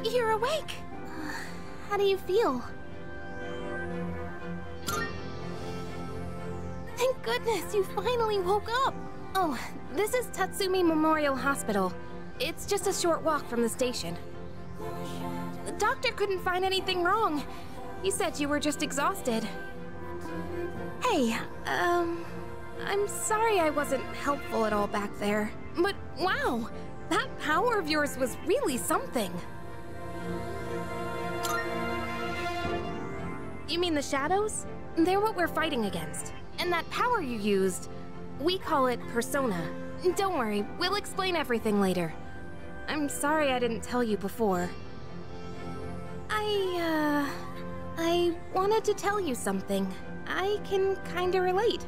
You're awake! How do you feel? Thank goodness you finally woke up! Oh, this is Tatsumi Memorial Hospital. It's just a short walk from the station. The doctor couldn't find anything wrong. He said you were just exhausted. Hey, I'm sorry I wasn't helpful at all back there. But wow, that power of yours was really something. You mean the shadows? They're what we're fighting against. And that power you used, we call it persona. Don't worry, we'll explain everything later. I'm sorry I didn't tell you before. I wanted to tell you something. I can kinda relate.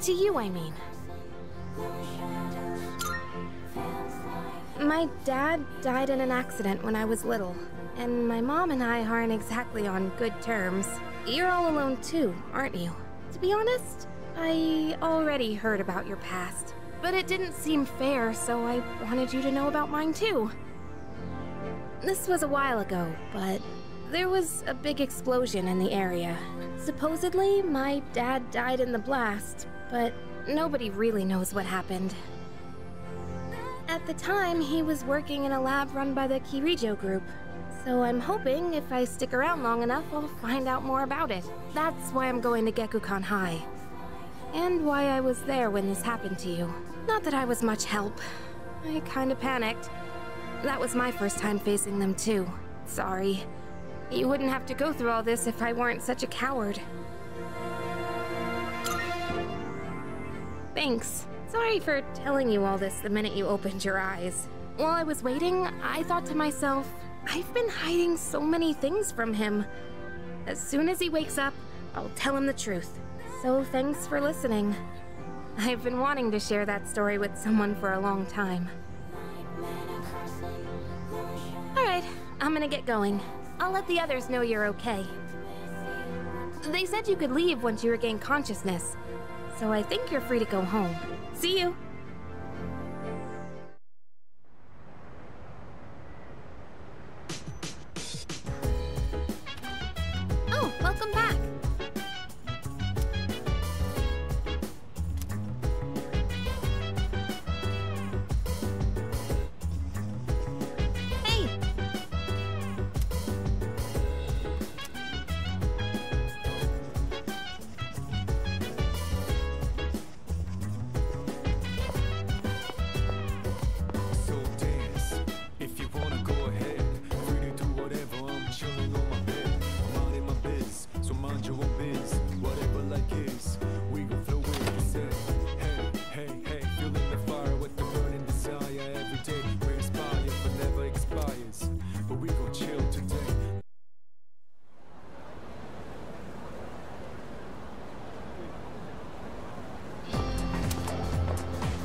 To you, I mean. My dad died in an accident when I was little, and my mom and I aren't exactly on good terms. You're all alone too, aren't you? To be honest, I already heard about your past, but it didn't seem fair, so I wanted you to know about mine too. This was a while ago, but there was a big explosion in the area. Supposedly, my dad died in the blast, but nobody really knows what happened. At the time, he was working in a lab run by the Kirijo group, so I'm hoping if I stick around long enough, I'll find out more about it. That's why I'm going to Gekukan High, and why I was there when this happened to you. Not that I was much help. I kinda panicked. That was my first time facing them too. Sorry. You wouldn't have to go through all this if I weren't such a coward. Thanks. Sorry for telling you all this the minute you opened your eyes. While I was waiting, I thought to myself, I've been hiding so many things from him. As soon as he wakes up, I'll tell him the truth. So thanks for listening. I've been wanting to share that story with someone for a long time. Alright, I'm gonna get going. I'll let the others know you're okay. They said you could leave once you regain consciousness, so I think you're free to go home. See you! Oh, welcome back! Hey!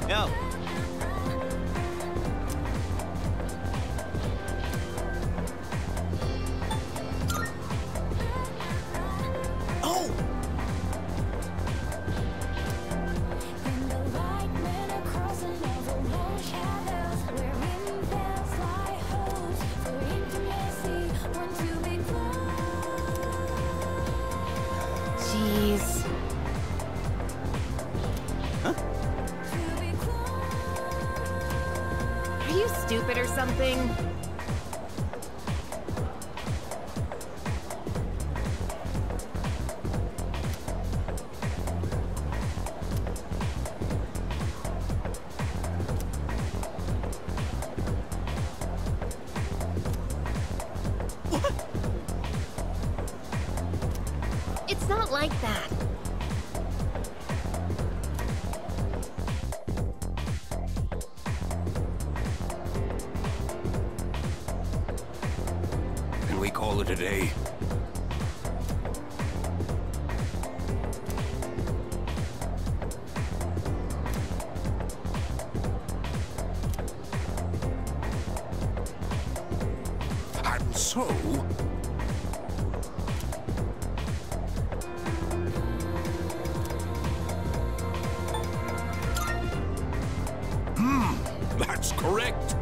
Yo. Oh. Jeez. Huh? Are you stupid or something? What? It's not like that. And we we call it a day? And so... That's correct.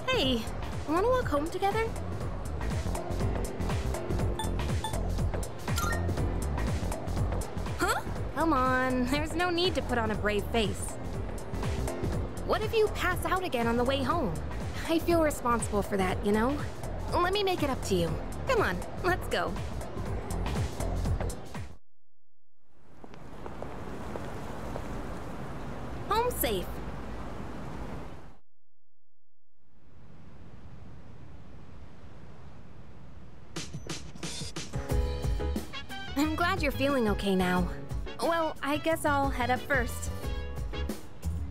Hey, wanna walk home together? Huh? Come on, there's no need to put on a brave face. What if you pass out again on the way home? I feel responsible for that, you know? Let me make it up to you. Come on, let's go. Home safe. I'm glad you're feeling okay now. Well, I guess I'll head up first.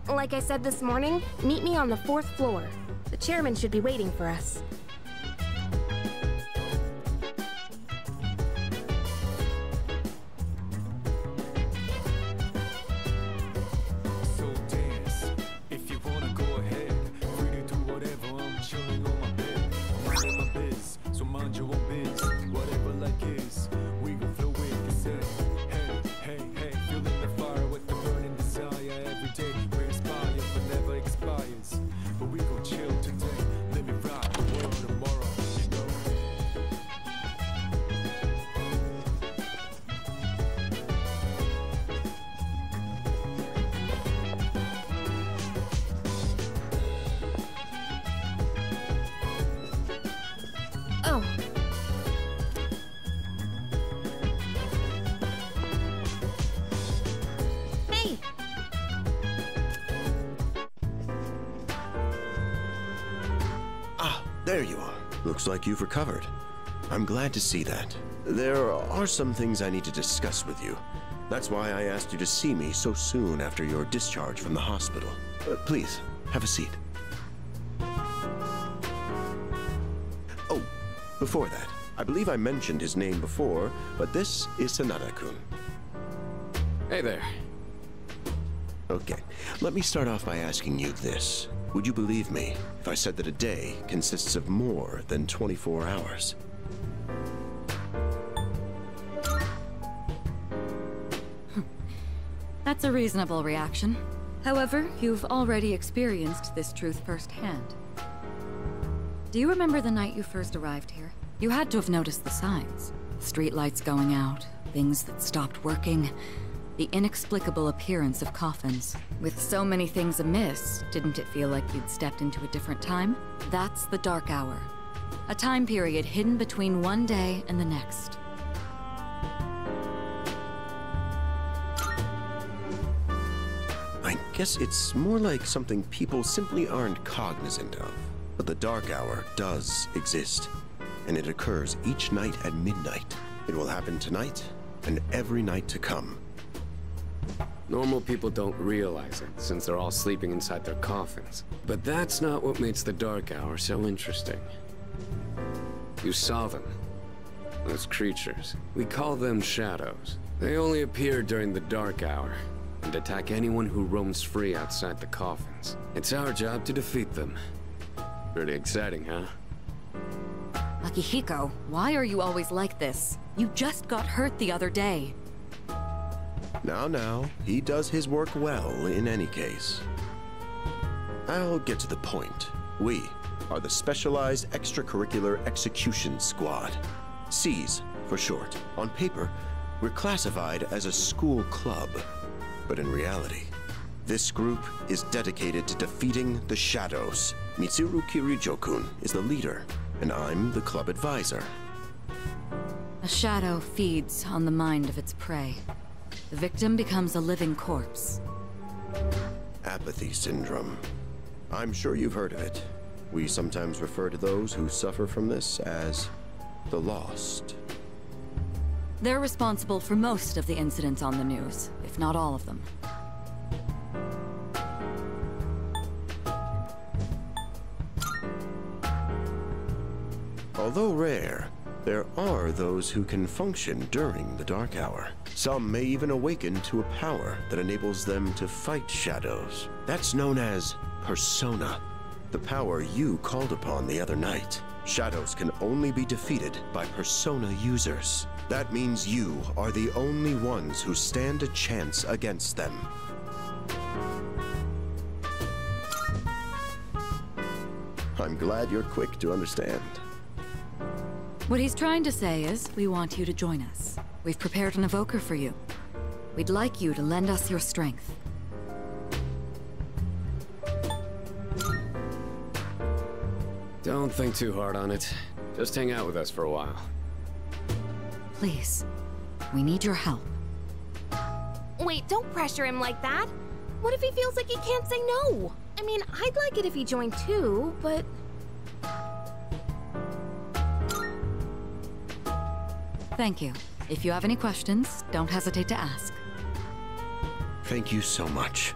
Like I said this morning, meet me on the 4th floor. The chairman should be waiting for us. So dance, if you wanna go ahead. Free to do whatever, I'm chilling on my bed. I'm minding my biz, so mind your own biz. Whatever like is, we gon' flow with this head. Hey, hey, hey, feeling the fire with the burning desire. Every day we're inspired, but never expires. But we gon' chill today, let me rock the world tomorrow, you know. Oh. Hey! Ah, there you are. Looks like you've recovered. I'm glad to see that. There are some things I need to discuss with you. That's why I asked you to see me so soon after your discharge from the hospital. Please, have a seat. Oh, before that, I believe I mentioned his name before, but this is Sanada-kun. Hey there. Okay, let me start off by asking you this. Would you believe me if I said that a day consists of more than 24 hours? That's a reasonable reaction. However, you've already experienced this truth firsthand. Do you remember the night you first arrived here? You had to have noticed the signs. Streetlights going out, things that stopped working, the inexplicable appearance of coffins. With so many things amiss, didn't it feel like you'd stepped into a different time? That's the Dark Hour. A time period hidden between one day and the next. I guess it's more like something people simply aren't cognizant of. But the Dark Hour does exist, and it occurs each night at midnight. It will happen tonight, and every night to come. Normal people don't realize it, since they're all sleeping inside their coffins. But that's not what makes the Dark Hour so interesting. You saw them. Those creatures. We call them shadows. They only appear during the Dark Hour, and attack anyone who roams free outside the coffins. It's our job to defeat them. Pretty exciting, huh? Akihiko, why are you always like this? You just got hurt the other day. Now, he does his work well in any case. I'll get to the point. We are the Specialized Extracurricular Execution Squad. SEAS for short. On paper, we're classified as a school club. But in reality, this group is dedicated to defeating the shadows. Mitsuru Kirijokun is the leader, and I'm the club advisor. A shadow feeds on the mind of its prey. The victim becomes a living corpse. Apathy syndrome. I'm sure you've heard of it. We sometimes refer to those who suffer from this as the lost. They're responsible for most of the incidents on the news, if not all of them. Although rare, there are those who can function during the dark hour. Some may even awaken to a power that enables them to fight shadows. That's known as persona, the power you called upon the other night. Shadows can only be defeated by persona users. That means you are the only ones who stand a chance against them. I'm glad you're quick to understand. What he's trying to say is, we want you to join us. We've prepared an evoker for you. We'd like you to lend us your strength. Don't think too hard on it. Just hang out with us for a while. Please, we need your help. Wait, don't pressure him like that. What if he feels like he can't say no? I mean, I'd like it if he joined too, but... Thank you. If you have any questions, don't hesitate to ask. Thank you so much.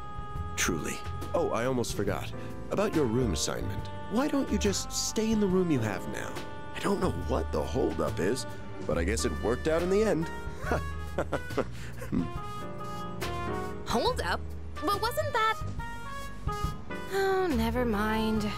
Truly. Oh, I almost forgot. About your room assignment. Why don't you just stay in the room you have now? I don't know what the holdup is, but I guess it worked out in the end. Hold up? But wasn't that... Oh, never mind.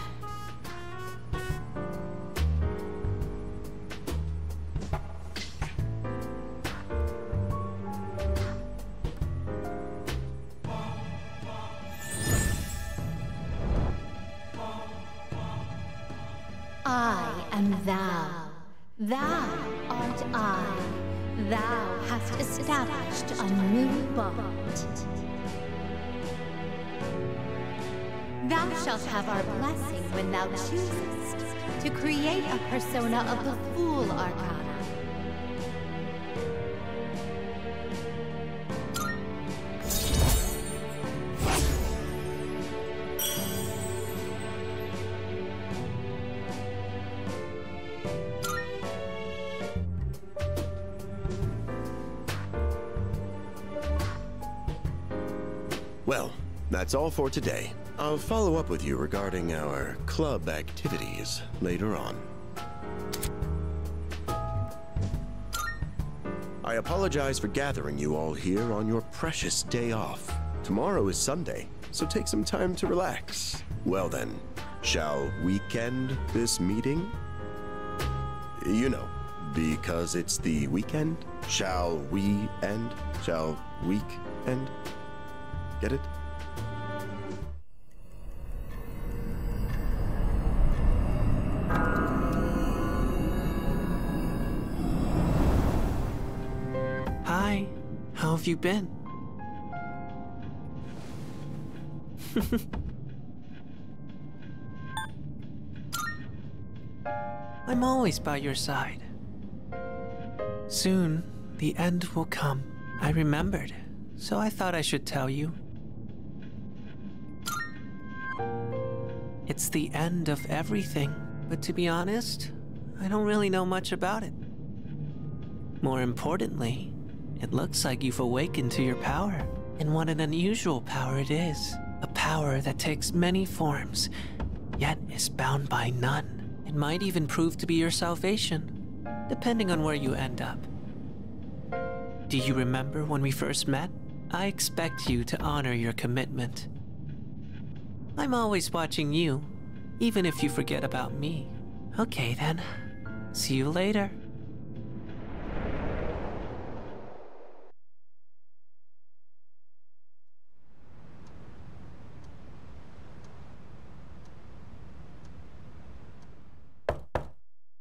I am thou. Thou art I. Thou hast established a new bond. Thou shalt have our blessing when thou choosest to create a persona of the Fool Arcana. Well, that's all for today. I'll follow up with you regarding our club activities later on. I apologize for gathering you all here on your precious day off. Tomorrow is Sunday, so take some time to relax. Well then, shall weekend this meeting? You know, because it's the weekend. Shall we end? Shall week end? Get it? Hi, how have you been? I'm always by your side. Soon, the end will come. I remembered, so I thought I should tell you. It's the end of everything, but to be honest, I don't really know much about it. More importantly, it looks like you've awakened to your power. And what an unusual power it is. A power that takes many forms, yet is bound by none. It might even prove to be your salvation, depending on where you end up. Do you remember when we first met? I expect you to honor your commitment. I'm always watching you, even if you forget about me. Okay then, see you later.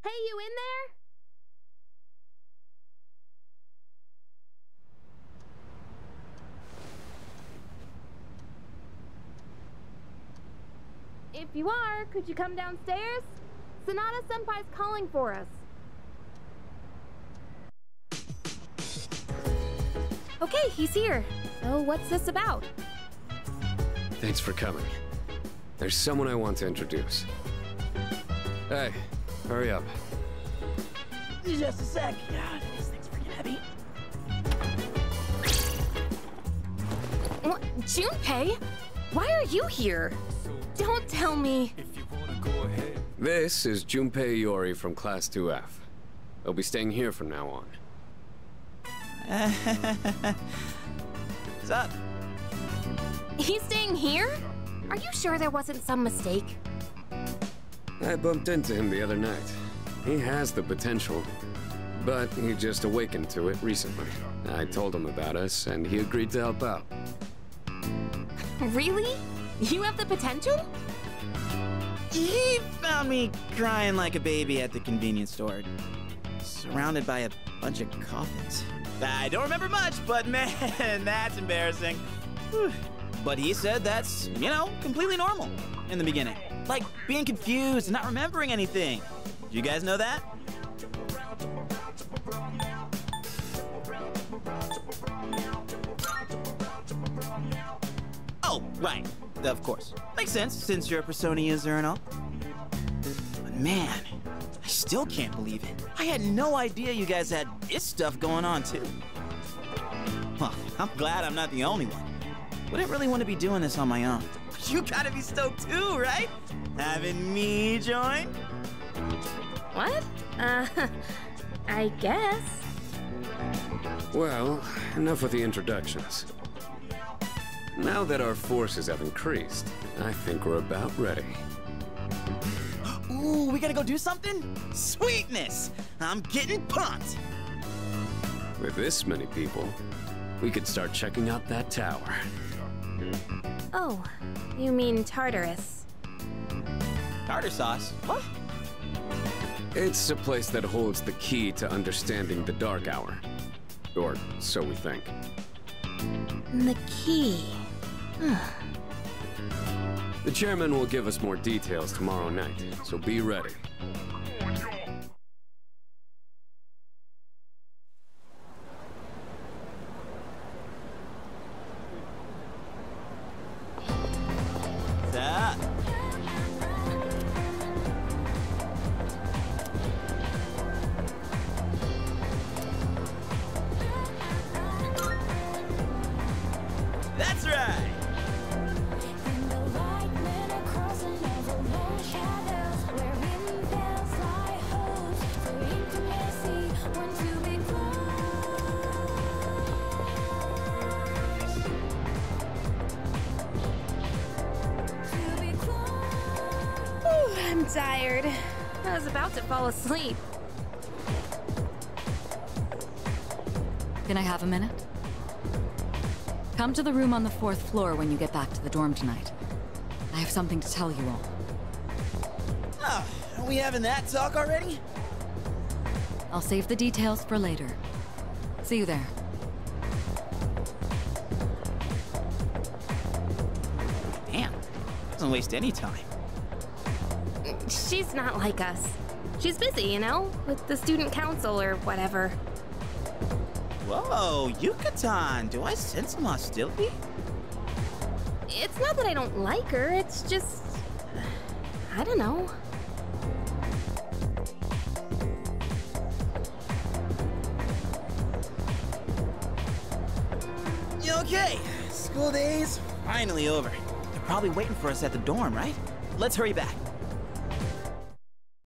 Hey, you in there? If you are, could you come downstairs? Sonata Senpai's calling for us. Okay, he's here. So what's this about? Thanks for coming. There's someone I want to introduce. Hey, hurry up. Just a sec. God, this thing's freaking heavy. What? Junpei? Why are you here? Don't tell me. This is Junpei Iori from Class 2F. They'll be staying here from now on. What's up? He's staying here? Are you sure there wasn't some mistake? I bumped into him the other night. He has the potential, but he just awakened to it recently. I told him about us, and he agreed to help out. Really? You have the potential? He found me crying like a baby at the convenience store, surrounded by a bunch of coffins. I don't remember much, but man, that's embarrassing. Whew. But he said that's, you know, completely normal in the beginning. Like being confused and not remembering anything. Do you guys know that? Oh, right. Of course. Makes sense, since you're a Persona user and all. But man, I still can't believe it. I had no idea you guys had this stuff going on, too. Well, I'm glad I'm not the only one. Wouldn't really want to be doing this on my own. You gotta be stoked too, right? Having me join? What? I guess. Well, enough with the introductions. Now that our forces have increased, I think we're about ready. Ooh, we gotta go do something? Sweetness! I'm getting pumped! With this many people, we could start checking out that tower. Oh, you mean Tartarus. Tartar sauce? What? It's a place that holds the key to understanding the Dark Hour. Or so we think. The key. The chairman will give us more details tomorrow night, so be ready. What's up? That's right! I'm tired. I was about to fall asleep. Can I have a minute? Come to the room on the 4th floor when you get back to the dorm tonight. I have something to tell you all. Oh, are we having that talk already? I'll save the details for later. See you there. Damn, doesn't waste any time. She's not like us. She's busy, you know, with the student council or whatever. Whoa, Yucatan, do I sense some hostility? It's not that I don't like her, it's just... I don't know. Okay, school day's finally over. They're probably waiting for us at the dorm, right? Let's hurry back.